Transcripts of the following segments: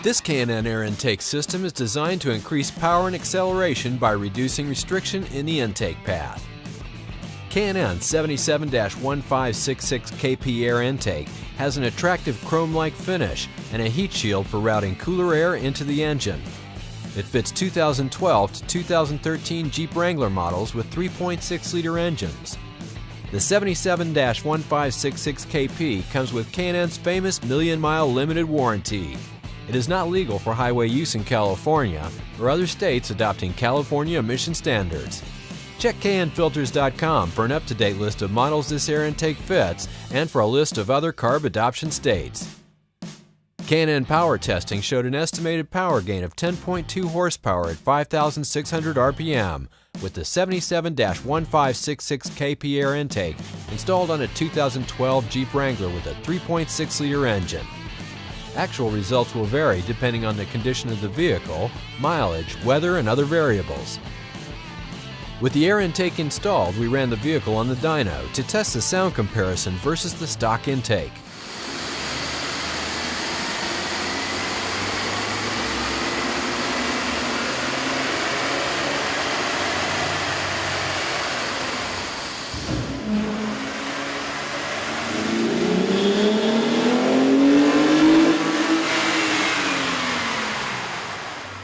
This K&N Air Intake system is designed to increase power and acceleration by reducing restriction in the intake path. K&N 77-1566 KP Air Intake has an attractive chrome-like finish and a heat shield for routing cooler air into the engine. It fits 2012 to 2013 Jeep Wrangler models with 3.6-liter engines. The 77-1566 KP comes with K&N's famous million-mile limited warranty. It is not legal for highway use in California or other states adopting California emission standards. Check knfilters.com for an up-to-date list of models this air intake fits and for a list of other CARB adoption states. K&N power testing showed an estimated power gain of 10.2 horsepower at 5,600 RPM with the 77-1566 KP Air Intake installed on a 2012 Jeep Wrangler with a 3.6-liter engine. Actual results will vary depending on the condition of the vehicle, mileage, weather, and other variables. With the air intake installed, we ran the vehicle on the dyno to test the sound comparison versus the stock intake.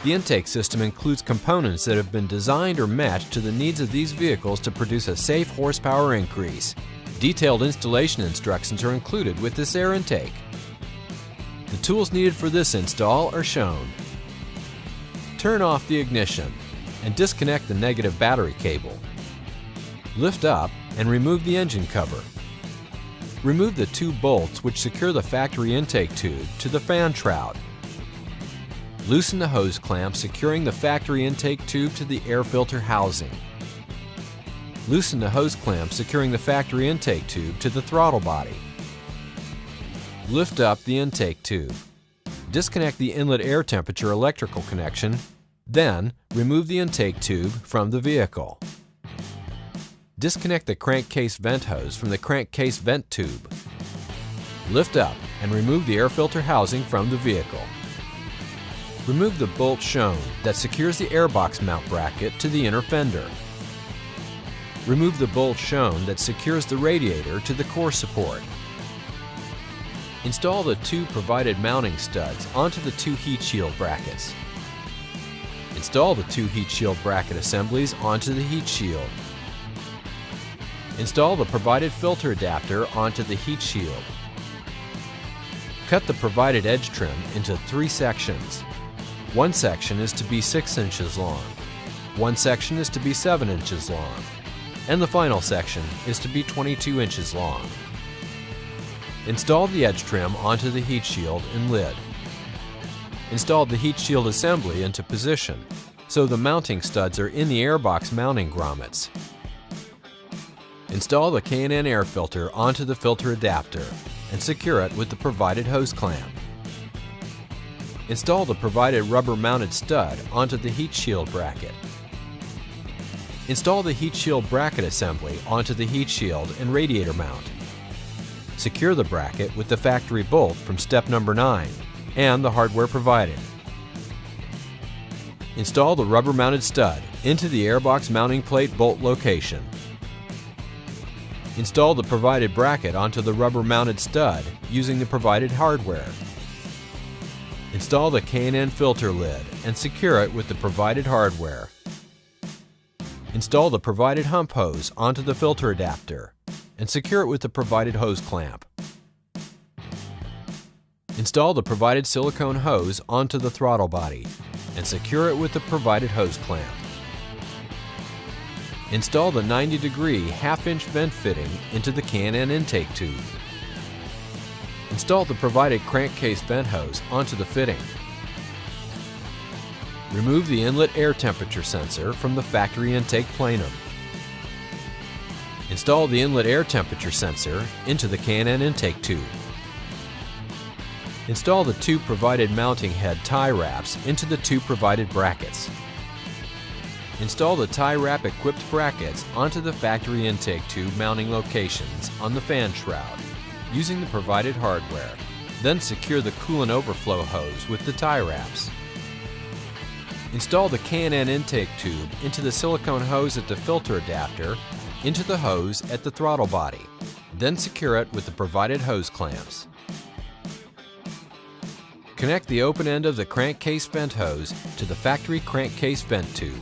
The intake system includes components that have been designed or matched to the needs of these vehicles to produce a safe horsepower increase. Detailed installation instructions are included with this air intake. The tools needed for this install are shown. Turn off the ignition and disconnect the negative battery cable. Lift up and remove the engine cover. Remove the two bolts which secure the factory intake tube to the fan shroud. Loosen the hose clamp securing the factory intake tube to the air filter housing. Loosen the hose clamp securing the factory intake tube to the throttle body. Lift up the intake tube. Disconnect the inlet air temperature electrical connection, then remove the intake tube from the vehicle. Disconnect the crankcase vent hose from the crankcase vent tube. Lift up and remove the air filter housing from the vehicle. Remove the bolt shown that secures the airbox mount bracket to the inner fender. Remove the bolt shown that secures the radiator to the core support. Install the two provided mounting studs onto the two heat shield brackets. Install the two heat shield bracket assemblies onto the heat shield. Install the provided filter adapter onto the heat shield. Cut the provided edge trim into 3 sections. One section is to be 6 inches long, one section is to be 7 inches long, and the final section is to be 22 inches long. Install the edge trim onto the heat shield and lid. Install the heat shield assembly into position, so the mounting studs are in the airbox mounting grommets. Install the K&N air filter onto the filter adapter and secure it with the provided hose clamp. Install the provided rubber-mounted stud onto the heat shield bracket. Install the heat shield bracket assembly onto the heat shield and radiator mount. Secure the bracket with the factory bolt from step number 9 and the hardware provided. Install the rubber-mounted stud into the airbox mounting plate bolt location. Install the provided bracket onto the rubber-mounted stud using the provided hardware. Install the K&N filter lid and secure it with the provided hardware. Install the provided hump hose onto the filter adapter and secure it with the provided hose clamp. Install the provided silicone hose onto the throttle body and secure it with the provided hose clamp. Install the 90-degree half-inch vent fitting into the K&N intake tube. Install the provided crankcase vent hose onto the fitting. Remove the inlet air temperature sensor from the factory intake plenum. Install the inlet air temperature sensor into the K&N intake tube. Install the two provided mounting head tie wraps into the two provided brackets. Install the tie wrap equipped brackets onto the factory intake tube mounting locations on the fan shroud using the provided hardware. Then secure the coolant overflow hose with the tie wraps. Install the K&N intake tube into the silicone hose at the filter adapter, into the hose at the throttle body. Then secure it with the provided hose clamps. Connect the open end of the crankcase vent hose to the factory crankcase vent tube.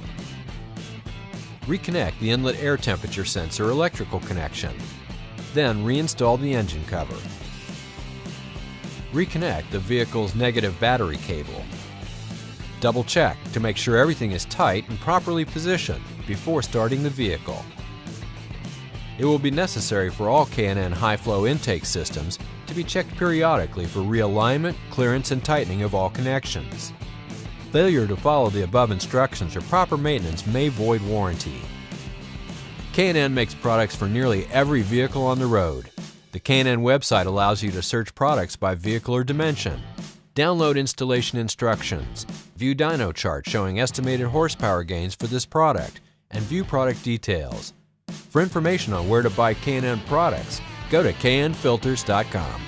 Reconnect the inlet air temperature sensor electrical connection. Then reinstall the engine cover. Reconnect the vehicle's negative battery cable. Double check to make sure everything is tight and properly positioned before starting the vehicle. It will be necessary for all K&N high-flow intake systems to be checked periodically for realignment, clearance, and tightening of all connections. Failure to follow the above instructions or proper maintenance may void warranty. K&N makes products for nearly every vehicle on the road. The K&N website allows you to search products by vehicle or dimension, download installation instructions, view dyno charts showing estimated horsepower gains for this product, and view product details. For information on where to buy K&N products, go to knfilters.com.